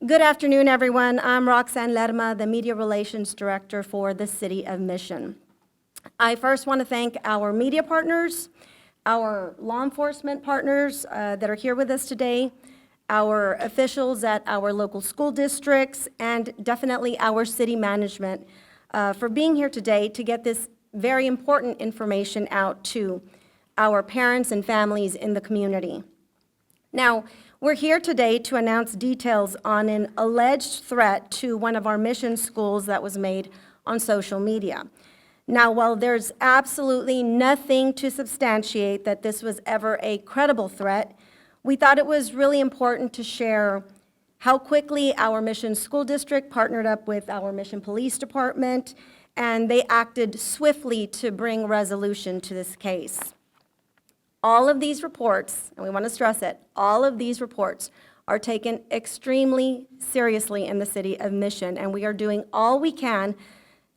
Good afternoon, everyone. I'm Roxanne Lerma, the Media Relations Director for the City of Mission. I first want to thank our media partners, our law enforcement partners that are here with us today, our officials at our local school districts, and definitely our city management for being here today to get this very important information out to our parents and families in the community. Now, we're here today to announce details on an alleged threat to one of our mission schools that was made on social media. Now, while there's absolutely nothing to substantiate that this was ever a credible threat, we thought it was really important to share how quickly our Mission School District partnered up with our Mission Police Department, and they acted swiftly to bring resolution to this case. All of these reports, and we want to stress it, all of these reports are taken extremely seriously in the City of Mission, and we are doing all we can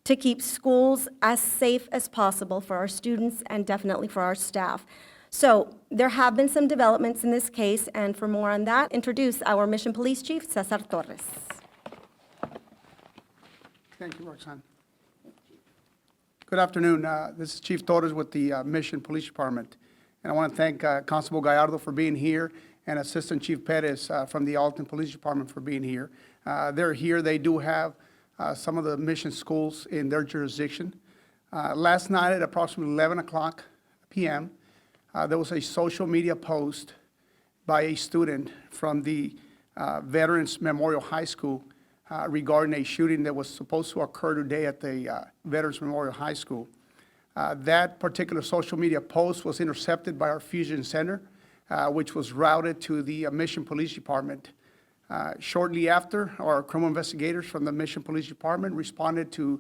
to keep schools as safe as possible for our students and definitely for our staff. So there have been some developments in this case, and for more on that, introduce our Mission Police Chief, Cesar Torres. Thank you, Roxanne. Good afternoon. This is Chief Torres with the Mission Police Department. And I want to thank Constable Gallardo for being here and Assistant Chief Perez from the Alton Police Department for being here. They're here. They do have some of the mission schools in their jurisdiction. Last night at approximately 11 o'clock p.m., there was a social media post by a student from the Veterans Memorial High School regarding a shooting that was supposed to occur today at the Veterans Memorial High School. That particular social media post was intercepted by our Fusion Center, which was routed to the Mission Police Department. Shortly after, our criminal investigators from the Mission Police Department responded to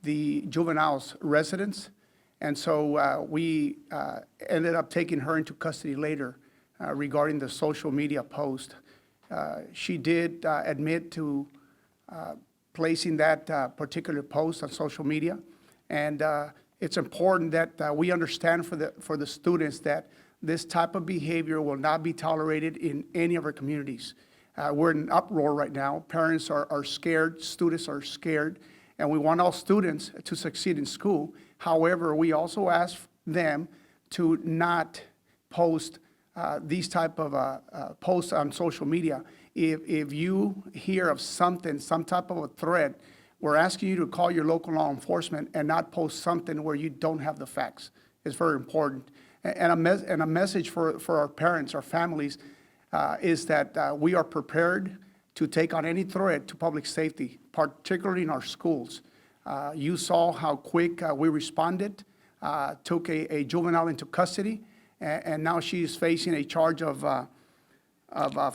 the juvenile's residence, and so we ended up taking her into custody later regarding the social media post. She did admit to placing that particular post on social media, and it's important that we understand for the students that this type of behavior will not be tolerated in any of our communities. We're in an uproar right now. Parents are scared, students are scared, and we want all students to succeed in school. However, we also ask them to not post these type of posts on social media. If you hear of something, some type of a threat, we're asking you to call your local law enforcement and not post something where you don't have the facts. It's very important. And a message for our parents, our families, is that we are prepared to take on any threat to public safety, particularly in our schools. You saw how quick we responded, took a juvenile into custody, and now she is facing a charge of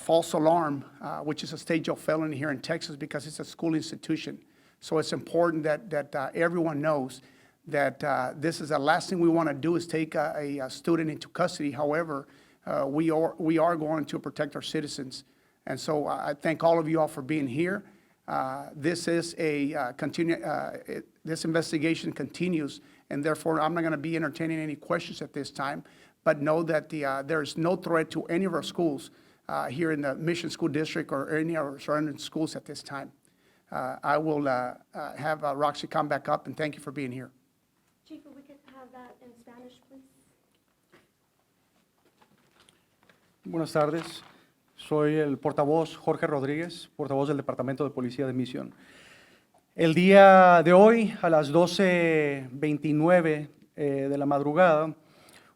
false alarm, which is a state jail felony here in Texas because it's a school institution. So it's important that everyone knows that this is the last thing we want to do is take a student into custody. However, we are going to protect our citizens. And so I thank all of you all for being here. This is this investigation continues, and therefore I'm not going to be entertaining any questions at this time. But know that there is no threat to any of our schools here in the Mission School District or any of our surrounding schools at this time. I will have Roxy come back up, and thank you for being here. Chief, if we could have that in Spanish, please. Buenas tardes. Soy el portavoz Jorge Rodríguez, portavoz del Departamento de Policía de Misión. El día de hoy, a las 12:29 de la madrugada,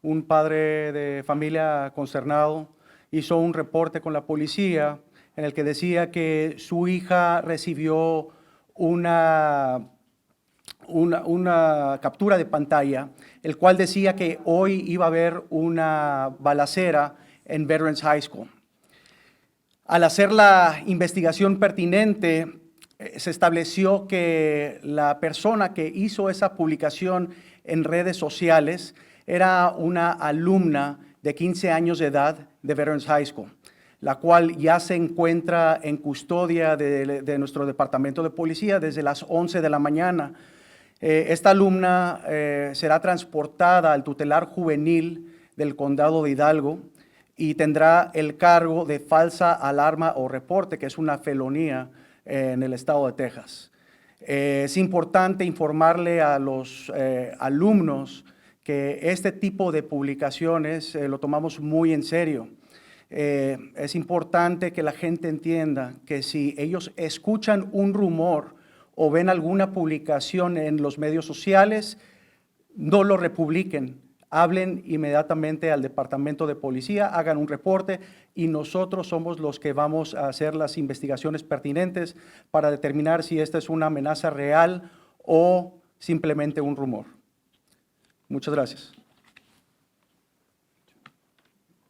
un padre de familia consternado hizo un reporte con la policía en el que decía que su hija recibió una captura de pantalla, el cual decía que hoy iba a haber una balacera en Veterans High School. Al hacer la investigación pertinente, se estableció que la persona que hizo esa publicación en redes sociales era una alumna de 15 años de edad de Veterans High School, la cual ya se encuentra en custodia de nuestro departamento de policía desde las 11 de la mañana. Esta alumna será transportada al tutelar juvenil del condado de Hidalgo y tendrá el cargo de falsa alarma o reporte, que es una felonía en el estado de Texas. Es importante informarle a los alumnos que este tipo de publicaciones lo tomamos muy en serio. Es importante que la gente entienda que si ellos escuchan un rumor o ven alguna publicación en los medios sociales, no lo republiquen. Hablen inmediatamente al departamento de policía, hagan un reporte y nosotros somos los que vamos a hacer las investigaciones pertinentes para determinar si esta es una amenaza real o simplemente un rumor. Muchas gracias.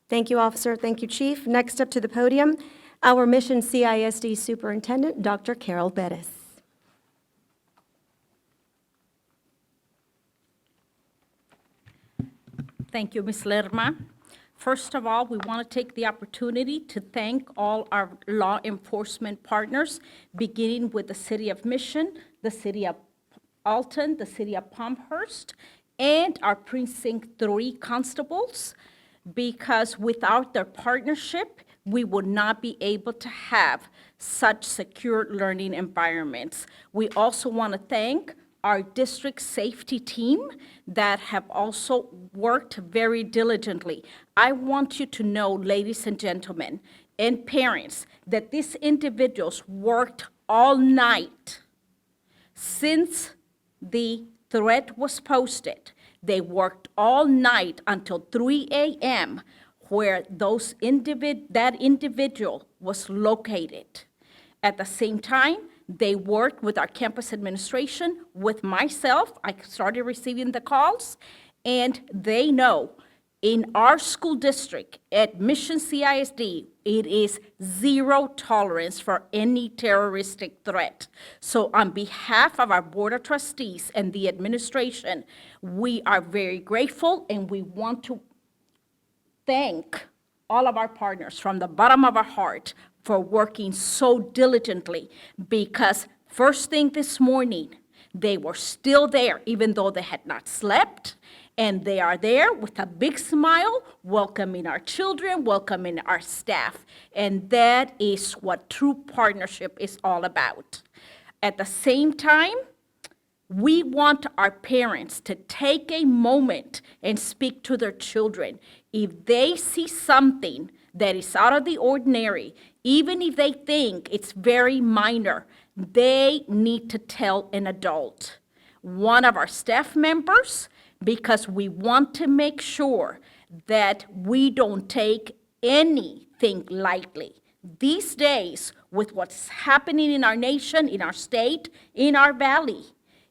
Thank you, Officer. Thank you, Chief. Next up to the podium, our Mission CISD Superintendent, Dr. Carol Bettis. Thank you, Ms. Lerma. First of all, we want to take the opportunity to thank all our law enforcement partners, beginning with the City of Mission, the City of Alton, the City of Palmhurst, and our Precinct 3 constables, because without their partnership, we would not be able to have such secure learning environments. We also want to thank our district safety team that have also worked very diligently. I want you to know, ladies and gentlemen, and parents, that these individuals worked all night since the threat was posted. They worked all night until 3 a.m. where that individual was located. At the same time, they worked with our campus administration, with myself. I started receiving the calls, and they know in our school district at Mission CISD, it is zero tolerance for any terroristic threat. So on behalf of our Board of Trustees and the administration, we are very grateful, and we want to thank all of our partners from the bottom of our heart for working so diligently, because first thing this morning, they were still there, even though they had not slept, and they are there with a big smile, welcoming our children, welcoming our staff, and that is what true partnership is all about. At the same time, we want our parents to take a moment and speak to their children. If they see something that is out of the ordinary, even if they think it's very minor, they need to tell an adult. One of our staff members, because we want to make sure that we don't take anything lightly. These days, with what's happening in our nation, in our state, in our valley,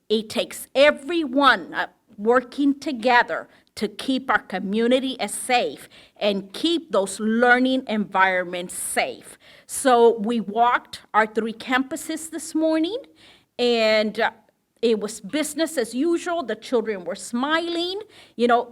it takes everyone working together to keep our community as safe and keep those learning environments safe. So we walked our 3 campuses this morning, and it was business as usual. The children were smiling. You know,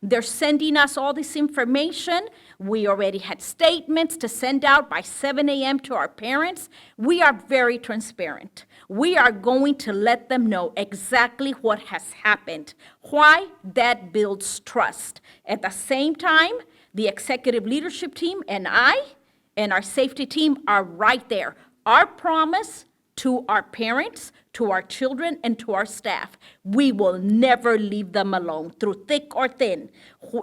they're sending us all this information. We already had statements to send out by 7 a.m. to our parents. We are very transparent. We are going to let them know exactly what has happened. Why? That builds trust. At the same time, the executive leadership team and I and our safety team are right there. Our promise to our parents, to our children, and to our staff, we will never leave them alone through thick or thin.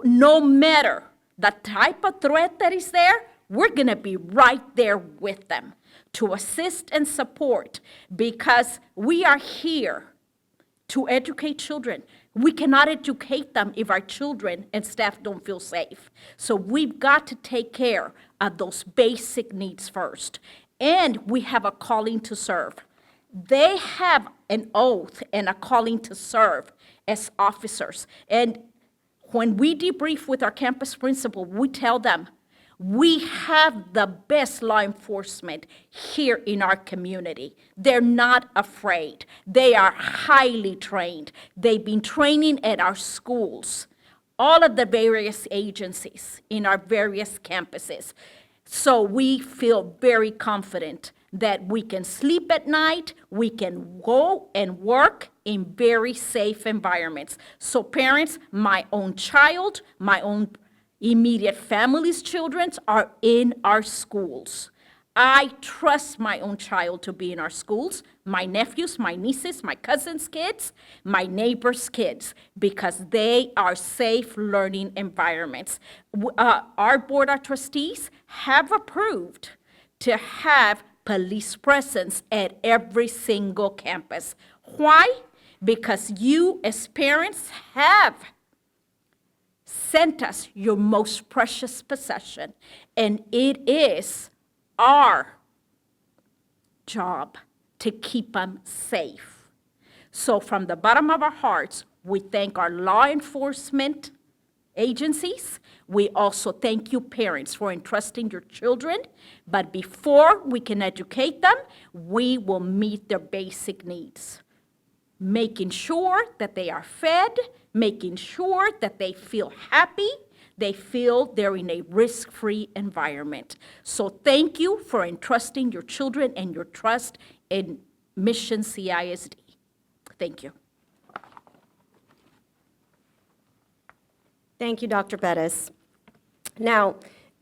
No matter the type of threat that is there, we're gonna be right there with them to assist and support, because we are here to educate children. We cannot educate them if our children and staff don't feel safe. So we've got to take care of those basic needs first. And we have a calling to serve. They have an oath and a calling to serve as officers. And when we debrief with our campus principal, we tell them, we have the best law enforcement here in our community. They're not afraid. They are highly trained. They've been training at our schools, all of the various agencies in our various campuses. So we feel very confident that we can sleep at night, we can go and work in very safe environments. So parents, my own child, my own immediate families' children are in our schools. I trust my own child to be in our schools, my nephews, my nieces, my cousins' kids, my neighbors' kids, because they are safe learning environments. Our Board of Trustees have approved to have police presence at every single campus. Why? Because you as parents have sent us your most precious possession, and it is our job to keep them safe. So from the bottom of our hearts, we thank our law enforcement agencies. We also thank you, parents, for entrusting your children. But before we can educate them, we will meet their basic needs. Making sure that they are fed, making sure that they feel happy, they feel they're in a risk-free environment. So thank you for entrusting your children and your trust in Mission CISD. Thank you. Thank you, Dr. Pettis. Now,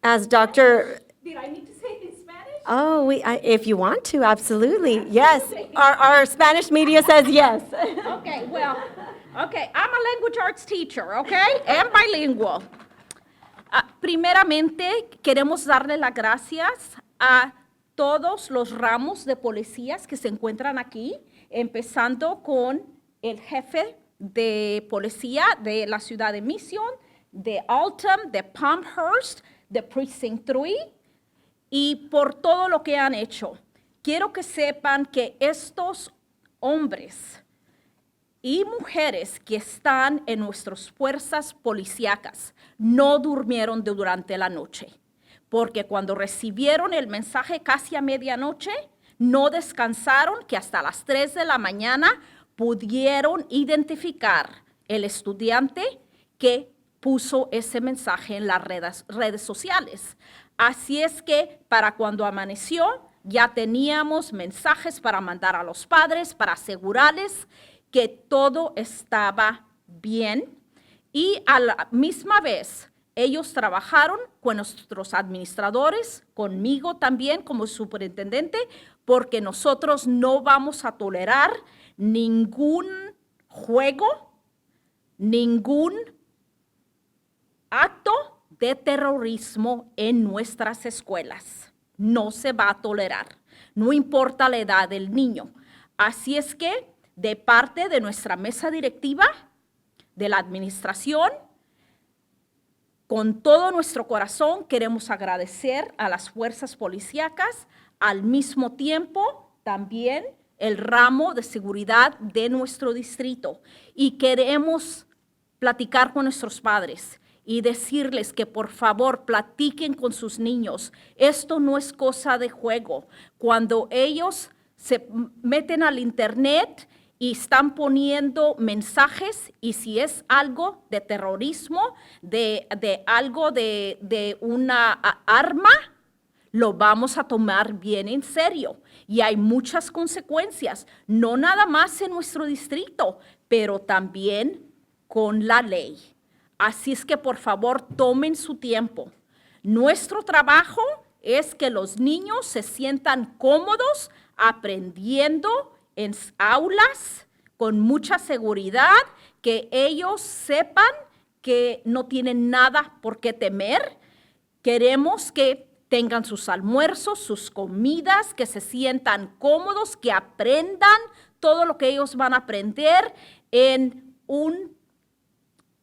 as Dr. Did I need to say it in Spanish? Oh, if you want to, absolutely. Yes, our Spanish media says yes. Okay, well, okay, I'm a language arts teacher, okay, and bilingual. Primeramente, queremos darle las gracias a todos los ramos de policías que se encuentran aquí, empezando con el jefe de policía de la ciudad de Mission, de Alton, de Palmhurst, de Precinct 3, y por todo lo que han hecho. Quiero que sepan que estos hombres y mujeres que están en nuestras fuerzas policíacas no durmieron durante la noche, porque cuando recibieron el mensaje casi a medianoche, no descansaron, que hasta las 3 de la mañana pudieron identificar el estudiante que puso ese mensaje en las redes sociales. Así es que para cuando amaneció, ya teníamos mensajes para mandar a los padres, para asegurarles que todo estaba bien. Y a la misma vez, ellos trabajaron con nuestros administradores, conmigo también como superintendente, porque nosotros no vamos a tolerar ningún juego, ningún acto de terrorismo en nuestras escuelas. No se va a tolerar, no importa la edad del niño. Así es que, de parte de nuestra mesa directiva, de la administración, con todo nuestro corazón queremos agradecer a las fuerzas policíacas, al mismo tiempo también el ramo de seguridad de nuestro distrito. Y queremos platicar con nuestros padres y decirles que por favor platiquen con sus niños. Esto no es cosa de juego. Cuando ellos se meten al internet y están poniendo mensajes, y si es algo de terrorismo, de algo de una arma, lo vamos a tomar bien en serio. Y hay muchas consecuencias, no nada más en nuestro distrito, pero también con la ley. Así es que por favor tomen su tiempo. Nuestro trabajo es que los niños se sientan cómodos aprendiendo en aulas con mucha seguridad, que ellos sepan que no tienen nada por qué temer. Queremos que tengan sus almuerzos, sus comidas, que se sientan cómodos, que aprendan todo lo que ellos van a aprender en un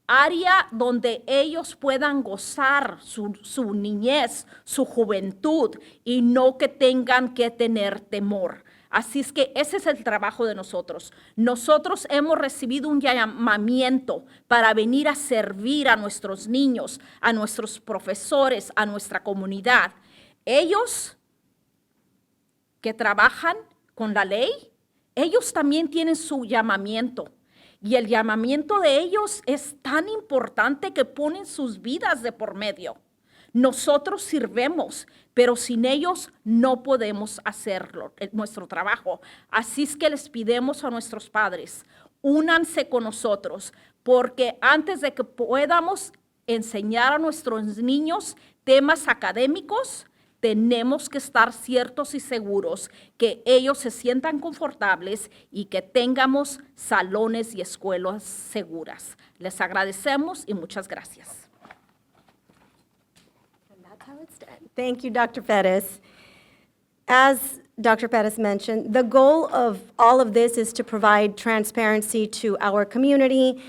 área donde ellos puedan gozar su niñez, su juventud, y no que tengan que tener temor. Así es que ese es el trabajo de nosotros. Nosotros hemos recibido un llamamiento para venir a servir a nuestros niños, a nuestros profesores, a nuestra comunidad. Ellos que trabajan con la ley, ellos también tienen su llamamiento. Y el llamamiento de ellos es tan importante que ponen sus vidas de por medio. Nosotros sirvemos, pero sin ellos no podemos hacerlo, nuestro trabajo. Así es que les pedimos a nuestros padres, únanse con nosotros, porque antes de que podamos enseñar a nuestros niños temas académicos, tenemos que estar ciertos y seguros que ellos se sientan confortables y que tengamos salones y escuelas seguras. Les agradecemos y muchas gracias. And that's how it's done. Thank you, Dr. Pettis. As Dr. Pettis mentioned, the goal of all of this is to provide transparency to our community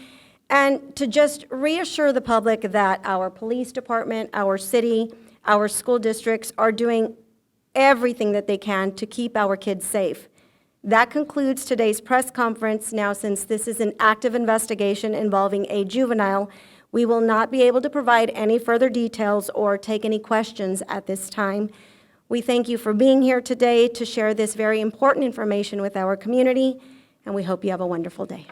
and to just reassure the public that our police department, our city, our school districts are doing everything that they can to keep our kids safe. That concludes today's press conference. Now, since this is an active investigation involving a juvenile, we will not be able to provide any further details or take any questions at this time. We thank you for being here today to share this very important information with our community, and we hope you have a wonderful day.